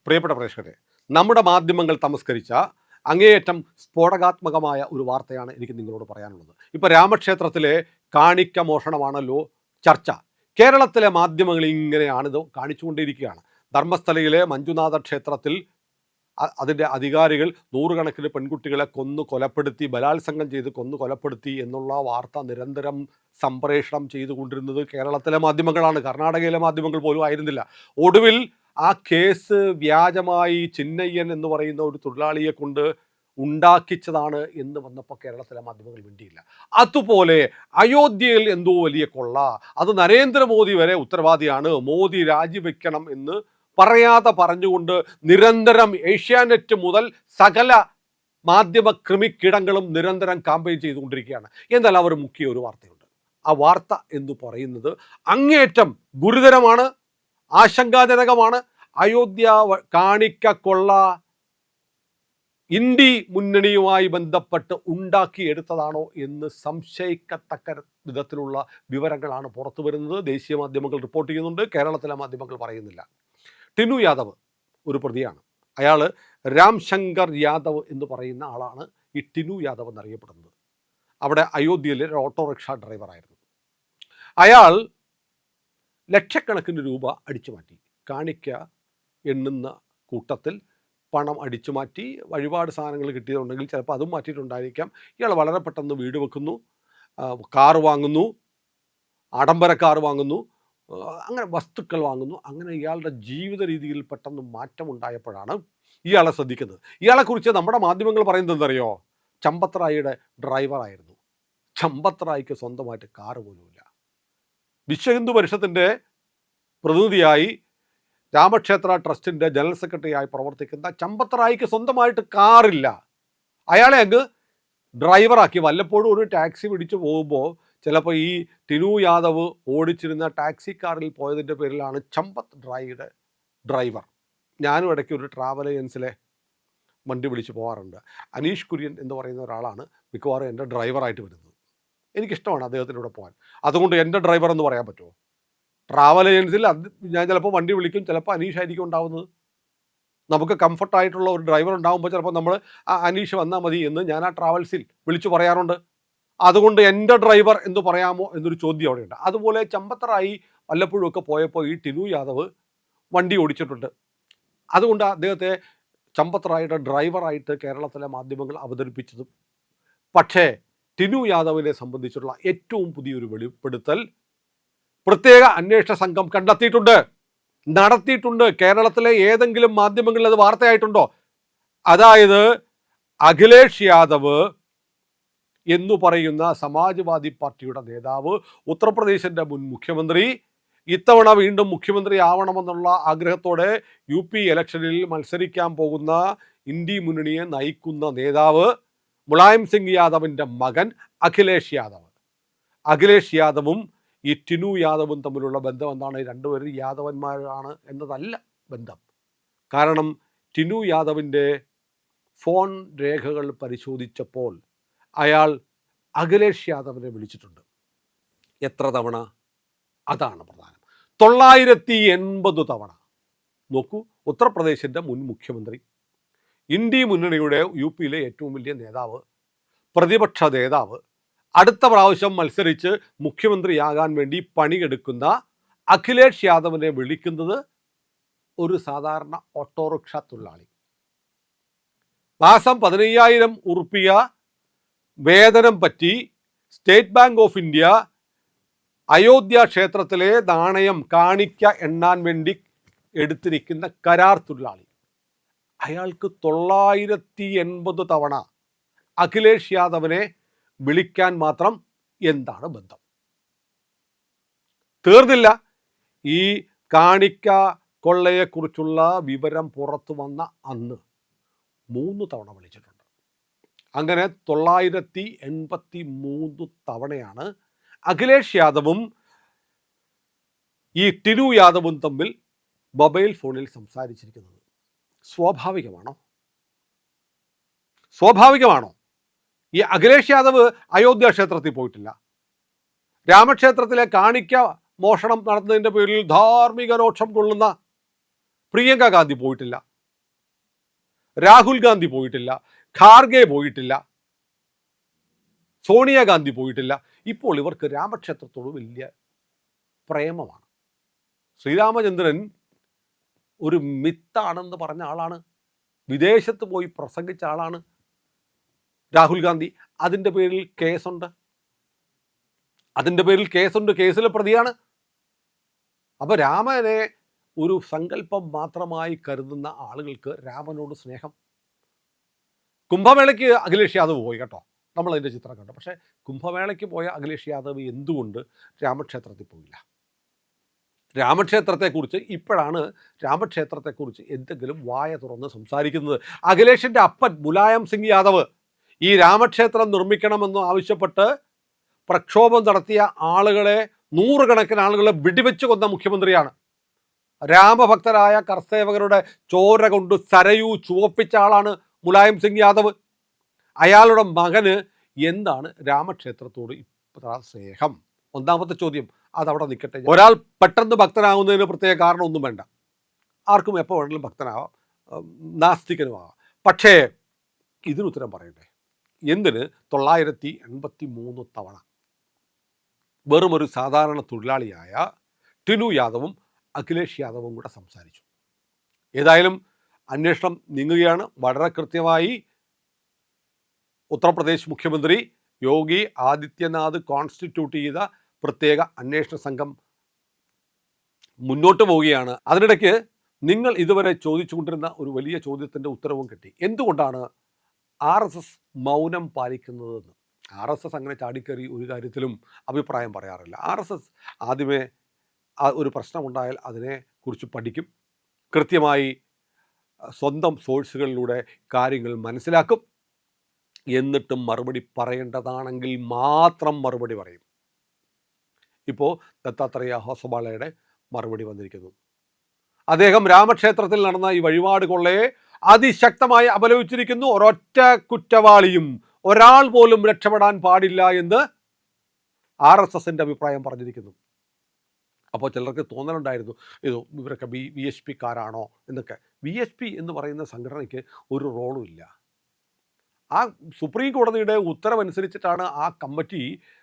പ്രിയപ്പെട്ട പ്രേക്ഷകരെ, നമ്മുടെ മാധ്യമങ്ങൾ തമസ്കരിച്ച അങ്ങേയറ്റം സ്ഫോടകാത്മകമായ ഒരു വാർത്തയാണ് എനിക്ക് നിങ്ങളോട് പറയാനുള്ളത്. ഇപ്പോൾ രാമക്ഷേത്രത്തിലെ കാണിക്ക മോഷണമാണല്ലോ ചർച്ച. കേരളത്തിലെ മാധ്യമങ്ങൾ ഇങ്ങനെയാണിത് കാണിച്ചുകൊണ്ടിരിക്കുകയാണ്. ധർമ്മസ്ഥലയിലെ മഞ്ജുനാഥ ക്ഷേത്രത്തിൽ അതിൻ്റെ അധികാരികൾ നൂറുകണക്കിന് പെൺകുട്ടികളെ കൊന്നു കൊലപ്പെടുത്തി, ബലാത്സംഗം ചെയ്ത് കൊന്നു കൊലപ്പെടുത്തി എന്നുള്ള വാർത്ത നിരന്തരം സംപ്രേഷണം ചെയ്തുകൊണ്ടിരുന്നത് കേരളത്തിലെ മാധ്യമങ്ങളാണ്. കർണാടകയിലെ മാധ്യമങ്ങൾ പോലും ആയിരുന്നില്ല. ഒടുവിൽ ആ കേസ് വ്യാജമായി ചിന്നയ്യൻ എന്ന് പറയുന്ന ഒരു തൊഴിലാളിയെ കൊണ്ട് ഉണ്ടാക്കിച്ചതാണ് എന്ന് വന്നപ്പോൾ കേരളത്തിലെ മാധ്യമങ്ങൾ മിണ്ടിയില്ല. അതുപോലെ അയോധ്യയിൽ എന്തോ വലിയ കൊള്ള, അത് നരേന്ദ്രമോദി വരെ ഉത്തരവാദിയാണ്, മോദി രാജിവെക്കണം എന്ന് പറയാതെ പറഞ്ഞുകൊണ്ട് നിരന്തരം ഏഷ്യാനെറ്റ് മുതൽ സകല മാധ്യമ കൃമിക്കിടങ്ങളും നിരന്തരം കാമ്പയിൻ ചെയ്തുകൊണ്ടിരിക്കുകയാണ്. എന്നാൽ അവർ മുഖ്യ ഒരു വാർത്തയുണ്ട്. ആ വാർത്ത എന്ന് പറയുന്നത് അങ്ങേയറ്റം ഗുരുതരമാണ്, ആശങ്കാജനകമാണ്. അയോധ്യ കാണിക്ക കൊള്ള ഇന്ത്യ മുന്നണിയുമായി ബന്ധപ്പെട്ട് ഉണ്ടാക്കിയെടുത്തതാണോ എന്ന് സംശയിക്കത്തക്ക വിധത്തിലുള്ള വിവരങ്ങളാണ് പുറത്തു വരുന്നത്. ദേശീയ മാധ്യമങ്ങൾ റിപ്പോർട്ട് ചെയ്യുന്നുണ്ട്, കേരളത്തിലെ മാധ്യമങ്ങൾ പറയുന്നില്ല. ടിനു യാദവ് ഒരു പ്രതിയാണ്. അയാൾ രാം ശങ്കർ യാദവ് എന്ന് പറയുന്ന ആളാണ് ഈ ടിനു യാദവ് എന്നറിയപ്പെടുന്നത്. അവിടെ അയോധ്യയിലെ ഒരു ഓട്ടോറിക്ഷ ഡ്രൈവറായിരുന്നു. അയാൾ ലക്ഷക്കണക്കിന് രൂപ അടിച്ചു മാറ്റി. കാണിക്ക എണ്ണുന്ന കൂട്ടത്തിൽ പണം അടിച്ചു മാറ്റി. വഴിപാട് സാധനങ്ങൾ കിട്ടിയതുണ്ടെങ്കിൽ ചിലപ്പോൾ അതും മാറ്റിയിട്ടുണ്ടായിരിക്കാം. ഇയാൾ വളരെ പെട്ടെന്ന് വീട് വെക്കുന്നു, കാറ് വാങ്ങുന്നു, ആഡംബര കാർ വാങ്ങുന്നു, അങ്ങനെ വസ്തുക്കൾ വാങ്ങുന്നു. അങ്ങനെ ഇയാളുടെ ജീവിത രീതിയിൽ പെട്ടെന്ന് മാറ്റമുണ്ടായപ്പോഴാണ് ഇയാളെ ശ്രദ്ധിക്കുന്നത്. ഇയാളെക്കുറിച്ച് നമ്മുടെ മാധ്യമങ്ങൾ പറയുന്നത് എന്തറിയോ? ചമ്പത്രായിയുടെ ഡ്രൈവറായിരുന്നു. ചമ്പത്രായിക്ക് സ്വന്തമായിട്ട് കാറ് പോലുമില്ല. വിശ്വ ഹിന്ദു പരിഷത്തിൻ്റെ പ്രതിനിധിയായി രാമക്ഷേത്ര ട്രസ്റ്റിൻ്റെ ജനറൽ സെക്രട്ടറിയായി പ്രവർത്തിക്കുന്ന ചമ്പത്രായിക്ക് സ്വന്തമായിട്ട് കാറില്ല. അയാളെ അങ്ങ് ഡ്രൈവറാക്കി. വല്ലപ്പോഴും ഒരു ടാക്സി പിടിച്ചു പോകുമ്പോൾ ചിലപ്പോൾ ഈ ടിനു യാദവ് ഓടിച്ചിരുന്ന ടാക്സി കാറിൽ പോയതിൻ്റെ പേരിലാണ് ചമ്പത്ത് ഡ്രൈയുടെ ഡ്രൈവർ. ഞാനും ഇടയ്ക്ക് ഒരു ട്രാവൽ ഏജൻസിലെ വണ്ടി വിളിച്ച് പോകാറുണ്ട്. അനീഷ് കുര്യൻ എന്ന് പറയുന്ന ഒരാളാണ് മിക്കവാറും എൻ്റെ ഡ്രൈവറായിട്ട് വരുന്നത്. എനിക്കിഷ്ടമാണ് അദ്ദേഹത്തിലൂടെ പോകാൻ. അതുകൊണ്ട് എൻ്റെ ഡ്രൈവർ എന്ന് പറയാൻ പറ്റുമോ? ട്രാവൽ ഏജൻസിയിൽ ഞാൻ ചിലപ്പോൾ വണ്ടി വിളിക്കും, ചിലപ്പോൾ അനീഷ് ആയിരിക്കും ഉണ്ടാവുന്നത്. നമുക്ക് കംഫർട്ടായിട്ടുള്ള ഒരു ഡ്രൈവർ ഉണ്ടാകുമ്പോൾ ചിലപ്പോൾ നമ്മൾ അനീഷ് വന്നാൽ മതി എന്ന് ഞാൻ ആ ട്രാവൽസിൽ വിളിച്ചു പറയാറുണ്ട്. അതുകൊണ്ട് എൻ്റെ ഡ്രൈവർ എന്ന് പറയാമോ എന്നൊരു ചോദ്യം അവിടെയുണ്ട്. അതുപോലെ ചമ്പത്തറായി വല്ലപ്പോഴും ഒക്കെ പോയപ്പോൾ ഈ ടിനു യാദവ് വണ്ടി ഓടിച്ചിട്ടുണ്ട്. അതുകൊണ്ട് അദ്ദേഹത്തെ ചമ്പത്തറായിയുടെ ഡ്രൈവറായിട്ട് കേരളത്തിലെ മാധ്യമങ്ങൾ അവതരിപ്പിച്ചതും. പക്ഷേ ടിനു യാദവിനെ സംബന്ധിച്ചുള്ള ഏറ്റവും പുതിയൊരു വെളിപ്പെടുത്തൽ പ്രത്യേക അന്വേഷണ സംഘം നടത്തിയിട്ടുണ്ട്. കേരളത്തിലെ ഏതെങ്കിലും മാധ്യമങ്ങളിൽ അത് വാർത്തയായിട്ടുണ്ടോ? അതായത് അഖിലേഷ് യാദവ് എന്നു പറയുന്ന സമാജ്വാദി പാർട്ടിയുടെ നേതാവ്, ഉത്തർപ്രദേശിൻ്റെ മുൻ മുഖ്യമന്ത്രി, ഇത്തവണ വീണ്ടും മുഖ്യമന്ത്രി ആവണമെന്നുള്ള ആഗ്രഹത്തോടെ UP ഇലക്ഷനിൽ മത്സരിക്കാൻ പോകുന്ന ഇന്ത്യ മുന്നണിയെ നയിക്കുന്ന നേതാവ് മുലായം സിംഗ് യാദവിൻ്റെ മകൻ അഖിലേഷ് യാദവും ഈ ടിനു യാദവും തമ്മിലുള്ള ബന്ധം എന്താണ്? രണ്ടുപേരും യാദവന്മാരാണ് എന്നതല്ല ബന്ധം. കാരണം ടിനു യാദവിൻ്റെ ഫോൺ രേഖകൾ പരിശോധിച്ചപ്പോൾ അയാൾ അഖിലേഷ് യാദവിനെ വിളിച്ചിട്ടുണ്ട്. എത്ര തവണ? അതാണ് പ്രധാനം. 980 തവണ. നോക്കൂ, ഉത്തർപ്രദേശിൻ്റെ മുൻ മുഖ്യമന്ത്രി, ഇന്ത്യ മുന്നണിയുടെ UP ഏറ്റവും വലിയ നേതാവ്, പ്രതിപക്ഷ നേതാവ്, അടുത്ത പ്രാവശ്യം മത്സരിച്ച് മുഖ്യമന്ത്രിയാകാൻ വേണ്ടി പണിയെടുക്കുന്ന അഖിലേഷ് യാദവിനെ വിളിക്കുന്നത് ഒരു സാധാരണ ഓട്ടോറിക്ഷ തൊഴിലാളി. മാസം 15,000 ഉറുപ്പിക വേതനം പറ്റി state bank of India Ayodhya ക്ഷേത്രത്തിലെ നാണയം കാണിക്ക എണ്ണാൻ വേണ്ടി എടുത്തിരിക്കുന്ന കരാർ തൊഴിലാളി. അയാൾക്ക് 980 തവണ അഖിലേഷ് യാദവിനെ വിളിക്കാൻ മാത്രം എന്താണ് ബന്ധം? തീർന്നില്ല. ഈ കാണിക്ക കൊള്ളയെക്കുറിച്ചുള്ള വിവരം പുറത്തു വന്ന അന്ന് 3 തവണ വിളിച്ചിട്ടുണ്ട്. അങ്ങനെ 983 തവണയാണ് അഖിലേഷ് യാദവും ഈ ടിനു യാദവും തമ്മിൽ മൊബൈൽ ഫോണിൽ സംസാരിച്ചിരിക്കുന്നത്. സ്വാഭാവികമാണോ? ഈ അഖിലേഷ് യാദവ് അയോധ്യ ക്ഷേത്രത്തിൽ പോയിട്ടില്ല. രാമക്ഷേത്രത്തിലെ കാണിക്ക മോഷണം നടന്നതിൻ്റെ പേരിൽ ധാർമ്മിക രോക്ഷം കൊള്ളുന്ന പ്രിയങ്ക ഗാന്ധി പോയിട്ടില്ല. രാഹുൽ ഗാന്ധി പോയിട്ടില്ല, ഖാർഗെ പോയിട്ടില്ല, സോണിയാഗാന്ധി പോയിട്ടില്ല. ഇപ്പോൾ ഇവർക്ക് രാമക്ഷേത്രത്തോട് വലിയ പ്രേമമാണ്. ശ്രീരാമചന്ദ്രൻ ഒരു മിത്താണെന്ന് പറഞ്ഞ ആളാണ്, വിദേശത്ത് പോയി പ്രസംഗിച്ച ആളാണ് രാഹുൽ ഗാന്ധി. അതിൻ്റെ പേരിൽ കേസുണ്ട്, കേസിലെ പ്രതിയാണ്. അപ്പോൾ രാമനെ ഒരു സങ്കല്പം മാത്രമായി കരുതുന്ന ആളുകൾക്ക് രാമനോട് സ്നേഹം. കുംഭമേളയ്ക്ക് അഖിലേഷ് യാദവ് പോയി കേട്ടോ, നമ്മളതിൻ്റെ ചിത്രം കണ്ടു. പക്ഷേ കുംഭമേളയ്ക്ക് പോയ അഖിലേഷ് യാദവ് എന്തുകൊണ്ട് രാമക്ഷേത്രത്തിൽ പോയില്ല? രാമക്ഷേത്രത്തെക്കുറിച്ച് ഇപ്പോഴാണ് രാമക്ഷേത്രത്തെക്കുറിച്ച് എന്തെങ്കിലും വായ തുറന്ന് സംസാരിക്കുന്നത്. അഖിലേഷിൻ്റെ അപ്പൻ മുലായം സിംഗ് യാദവ് ഈ രാമക്ഷേത്രം നിർമ്മിക്കണമെന്ന് ആവശ്യപ്പെട്ട് പ്രക്ഷോഭം നടത്തിയ ആളുകളെ, നൂറുകണക്കിന് ആളുകളെ വെടിവെച്ച് കൊന്ന മുഖ്യമന്ത്രിയാണ്. രാമഭക്തരായ കർസേവകരുടെ ചോര കൊണ്ട് സരയൂ ചുവപ്പിച്ച ആളാണ് മുലായം സിംഗ് യാദവ്. അയാളുടെ മകന് എന്താണ് രാമക്ഷേത്രത്തോട് ഇത്ര സ്നേഹം? ഒന്നാമത്തെ ചോദ്യം അതവിടെ നിൽക്കട്ടെ. ഒരാൾ പെട്ടെന്ന് ഭക്തനാകുന്നതിന് പ്രത്യേക കാരണമൊന്നും വേണ്ട, ആർക്കും എപ്പോൾ വേണമെങ്കിലും ഭക്തനാവാം, നാസ്തികനുമാകാം. പക്ഷേ ഇതിനുത്തരം പറയണ്ടേ? എന്തിന് 983 തവണ വെറും ഒരു സാധാരണ തൊഴിലാളിയായ ടിനു യാദവും അഖിലേഷ് യാദവും കൂടെ സംസാരിച്ചു. ഏതായാലും അന്വേഷണം നീങ്ങുകയാണ്. വളരെ കൃത്യമായി ഉത്തർപ്രദേശ് മുഖ്യമന്ത്രി യോഗി ആദിത്യനാഥ് കോൺസ്റ്റിറ്റ്യൂട്ട് ചെയ്ത പ്രത്യേക അന്വേഷണ സംഘം മുന്നോട്ട് പോവുകയാണ്. അതിനിടയ്ക്ക് നിങ്ങൾ ഇതുവരെ ചോദിച്ചുകൊണ്ടിരുന്ന ഒരു വലിയ ചോദ്യത്തിൻ്റെ ഉത്തരവും കിട്ടി. എന്തുകൊണ്ടാണ് RSS മൗനം പാലിക്കുന്നതെന്ന്? RSS അങ്ങനെ ചാടിക്കറി ഒരു കാര്യത്തിലും അഭിപ്രായം പറയാറില്ല. RSS ആദ്യമേ ഒരു പ്രശ്നമുണ്ടായാൽ അതിനെക്കുറിച്ച് പഠിക്കും, കൃത്യമായി സ്വന്തം സോഴ്സുകളിലൂടെ കാര്യങ്ങൾ മനസ്സിലാക്കും, എന്നിട്ടും മറുപടി പറയേണ്ടതാണെങ്കിൽ മാത്രം മറുപടി പറയും. ഇപ്പോൾ ദത്താത്രേയ ഹോസബാളയുടെ മറുപടി വന്നിരിക്കുന്നു. അദ്ദേഹം രാമക്ഷേത്രത്തിൽ നടന്ന ഈ വഴിപാട് കൊള്ളയെ അതിശക്തമായി അപലപിച്ചിരിക്കുന്നു. ഒരൊറ്റ കുറ്റവാളിയും ഒരാൾ പോലും രക്ഷപ്പെടാൻ പാടില്ല എന്ന് RSSൻ്റെ അഭിപ്രായം പറഞ്ഞിരിക്കുന്നു. അപ്പോൾ ചിലർക്ക് തോന്നലുണ്ടായിരുന്നു ഇവരൊക്കെ VHPക്കാരാണോ എന്നൊക്കെ. VHP എന്ന് പറയുന്ന സംഘടനയ്ക്ക് ഒരു റോളും ഇല്ല. ആ സുപ്രീം കോടതിയുടെ ഉത്തരവനുസരിച്ചിട്ടാണ് ആ കമ്മിറ്റി,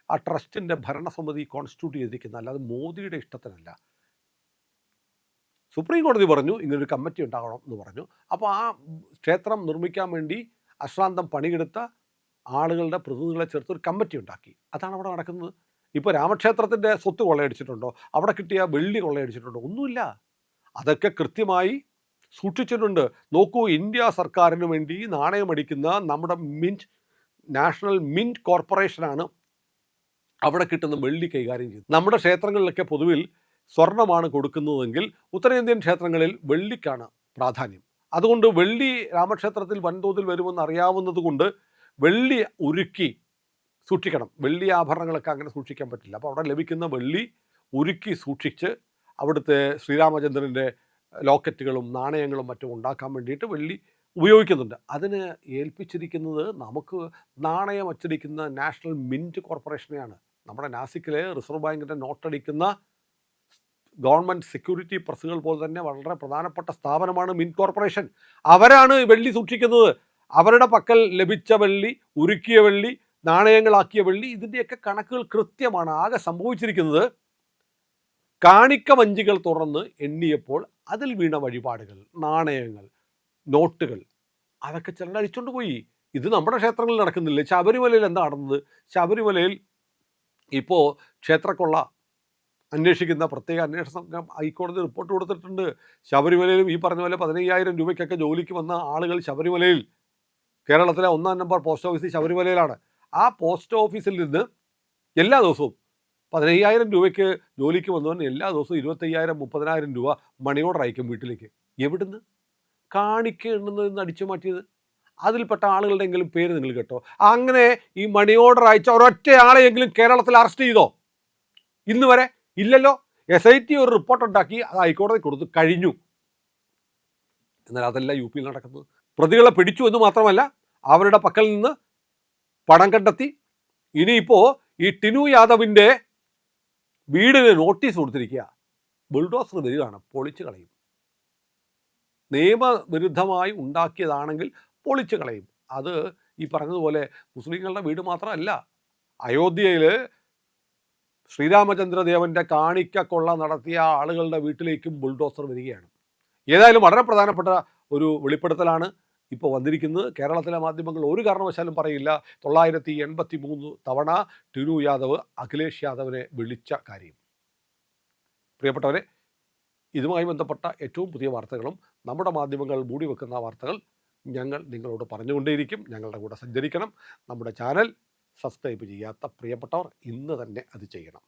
ആ ട്രസ്റ്റിൻ്റെ ഭരണസമിതി കോൺസ്റ്റിറ്റ്യൂട്ട് ചെയ്തിരിക്കുന്നത്, അല്ലാതെ മോദിയുടെ ഇഷ്ടത്തിനല്ല. സുപ്രീം കോടതി പറഞ്ഞു ഇങ്ങനൊരു കമ്മിറ്റി ഉണ്ടാകണം എന്ന് പറഞ്ഞു. അപ്പോൾ ആ ക്ഷേത്രം നിർമ്മിക്കാൻ വേണ്ടി അശ്രാന്തം പണിയെടുത്ത ആളുകളുടെ പ്രതിനിധികളെ ചേർത്ത് ഒരു കമ്മിറ്റി ഉണ്ടാക്കി. അതാണ് അവിടെ നടക്കുന്നത്. ഇപ്പോൾ രാമക്ഷേത്രത്തിൻ്റെ സ്വത്ത് കൊള്ളയടിച്ചിട്ടുണ്ടോ? അവിടെ കിട്ടിയ വെള്ളി കൊള്ളയടിച്ചിട്ടുണ്ടോ? ഒന്നുമില്ല. അതൊക്കെ കൃത്യമായി സൂക്ഷിച്ചിട്ടുണ്ട്. നോക്കൂ, ഇന്ത്യ സർക്കാരിന് വേണ്ടി നാണയമടിക്കുന്ന നമ്മുടെ നാഷണൽ മിൻറ്റ് കോർപ്പറേഷനാണ് അവിടെ കിട്ടുന്ന വെള്ളി കൈകാര്യം ചെയ്യുന്നത്. നമ്മുടെ ക്ഷേത്രങ്ങളിലൊക്കെ പൊതുവിൽ സ്വർണ്ണമാണ് കൊടുക്കുന്നതെങ്കിൽ ഉത്തരേന്ത്യൻ ക്ഷേത്രങ്ങളിൽ വെള്ളിക്കാണ് പ്രാധാന്യം. അതുകൊണ്ട് വെള്ളി രാമക്ഷേത്രത്തിൽ വൻതോതിൽ വരുമെന്ന് അറിയാവുന്നത് കൊണ്ട് വെള്ളി ഉരുക്കി സൂക്ഷിക്കണം. വെള്ളി ആഭരണങ്ങളൊക്കെ അങ്ങനെ സൂക്ഷിക്കാൻ പറ്റില്ല. അപ്പോൾ അവിടെ ലഭിക്കുന്ന വെള്ളി ഉരുക്കി സൂക്ഷിച്ച് അവിടുത്തെ ശ്രീരാമചന്ദ്രൻ്റെ ലോക്കറ്റുകളും നാണയങ്ങളും മറ്റും ഉണ്ടാക്കാൻ വേണ്ടിയിട്ട് വെള്ളി ഉപയോഗിക്കുന്നുണ്ട്. അതിന് ഏൽപ്പിച്ചിരിക്കുന്നത് നമുക്ക് നാണയം അച്ചടിക്കുന്ന നാഷണൽ മിൻറ്റ് കോർപ്പറേഷനെയാണ്. നമ്മുടെ നാസിക്കിലെ റിസർവ് ബാങ്കിൻ്റെ നോട്ടടിക്കുന്ന ഗവൺമെൻറ് സെക്യൂരിറ്റി പ്രസ്സുകൾ പോലെ തന്നെ വളരെ പ്രധാനപ്പെട്ട സ്ഥാപനമാണ് മിൻറ്റ് കോർപ്പറേഷൻ. അവരാണ് വെള്ളി സൂക്ഷിക്കുന്നത്. അവരുടെ പക്കൽ ലഭിച്ച വെള്ളി, ഉരുക്കിയ വെള്ളി, നാണയങ്ങളാക്കിയ വെള്ളി, ഇതിൻ്റെയൊക്കെ കണക്കുകൾ കൃത്യമാണ്. ആകെ സംഭവിച്ചിരിക്കുന്നത് കാണിക്ക വഞ്ചികൾ തുറന്ന് എണ്ണിയപ്പോൾ അതിൽ വീണ വഴിപാടുകൾ, നാണയങ്ങൾ, നോട്ടുകൾ, അതൊക്കെ ചിലർ അടിച്ചുകൊണ്ട് പോയി. ഇത് നമ്മുടെ ക്ഷേത്രങ്ങളിൽ നടക്കുന്നില്ലേ? ശബരിമലയിൽ എന്താ നടന്നത്? ശബരിമലയിൽ ഇപ്പോൾ ക്ഷേത്രക്കൊള്ള അന്വേഷിക്കുന്ന പ്രത്യേക അന്വേഷണ സംഘം ഹൈക്കോടതി റിപ്പോർട്ട് കൊടുത്തിട്ടുണ്ട്. ശബരിമലയിലും ഈ പറഞ്ഞ പോലെ 15,000 രൂപയ്ക്കൊക്കെ ജോലിക്ക് വന്ന ആളുകൾ ശബരിമലയിൽ, കേരളത്തിലെ 1-ാം നമ്പർ പോസ്റ്റ് ഓഫീസ് ശബരിമലയിലാണ്. ആ പോസ്റ്റ് ഓഫീസിൽ നിന്ന് എല്ലാ ദിവസവും 15,000 രൂപയ്ക്ക് ജോലിക്ക് വന്നവൻ എല്ലാ ദിവസവും 25,000, 30,000 രൂപ മണി ഓർഡർ അയക്കും വീട്ടിലേക്ക്. എവിടുന്ന്? കാണിക്ക എണ്ണുന്നതിൽ നിന്ന് അടിച്ചു മാറ്റിയത്. അതിൽപ്പെട്ട ആളുകളുടെയെങ്കിലും പേര് നിങ്ങൾ കേട്ടോ? അങ്ങനെ ഈ മണി ഓർഡർ അയച്ച ഒരൊറ്റ ആളെയെങ്കിലും കേരളത്തിൽ അറസ്റ്റ് ചെയ്തോ? ഇന്ന് വരെ ഇല്ലല്ലോ. SIT ഒരു റിപ്പോർട്ട് ഉണ്ടാക്കി അത് ഹൈക്കോടതി കൊടുത്തു കഴിഞ്ഞു. എന്നാൽ അതല്ല UP യിൽ നടക്കുന്നത്. പ്രതികളെ പിടിച്ചു എന്ന് മാത്രമല്ല, അവരുടെ പക്കൽ നിന്ന് പണം കണ്ടെത്തി. ഇനിയിപ്പോൾ ഈ ടിനു യാദവിൻ്റെ വീടിന് നോട്ടീസ് കൊടുത്തിരിക്കുക. ബുൾഡോസർ വരികയാണ്, പൊളിച്ചു കളയും. നിയമവിരുദ്ധമായി ഉണ്ടാക്കിയതാണെങ്കിൽ പൊളിച്ചു കളയും. അത് ഈ പറഞ്ഞതുപോലെ മുസ്ലിങ്ങളുടെ വീട് മാത്രമല്ല, അയോധ്യയിൽ ശ്രീരാമചന്ദ്രദേവൻ്റെ കാണിക്ക കൊള്ള നടത്തിയ ആളുകളുടെ വീട്ടിലേക്കും ബുൾഡോസർ വരികയാണ്. ഏതായാലും വളരെ പ്രധാനപ്പെട്ട ഒരു വെളിപ്പെടുത്തലാണ് ഇപ്പോൾ വന്നിരിക്കുന്നത്. കേരളത്തിലെ മാധ്യമങ്ങൾ ഒരു കാരണവശാലും പറയില്ല 983 തവണ ടിനു യാദവ് അഖിലേഷ് യാദവിനെ വിളിച്ച കാര്യം. പ്രിയപ്പെട്ടവരെ, ഇതുമായി ബന്ധപ്പെട്ട ഏറ്റവും പുതിയ വാർത്തകളും നമ്മുടെ മാധ്യമങ്ങൾ മൂടി വെക്കുന്ന വാർത്തകൾ ഞങ്ങൾ നിങ്ങളോട് പറഞ്ഞുകൊണ്ടേയിരിക്കും. ഞങ്ങളുടെ കൂടെ സഞ്ചരിക്കണം. നമ്മുടെ ചാനൽ സബ്സ്ക്രൈബ് ചെയ്യാത്ത പ്രിയപ്പെട്ടവർ ഇന്ന് തന്നെ അത് ചെയ്യണം.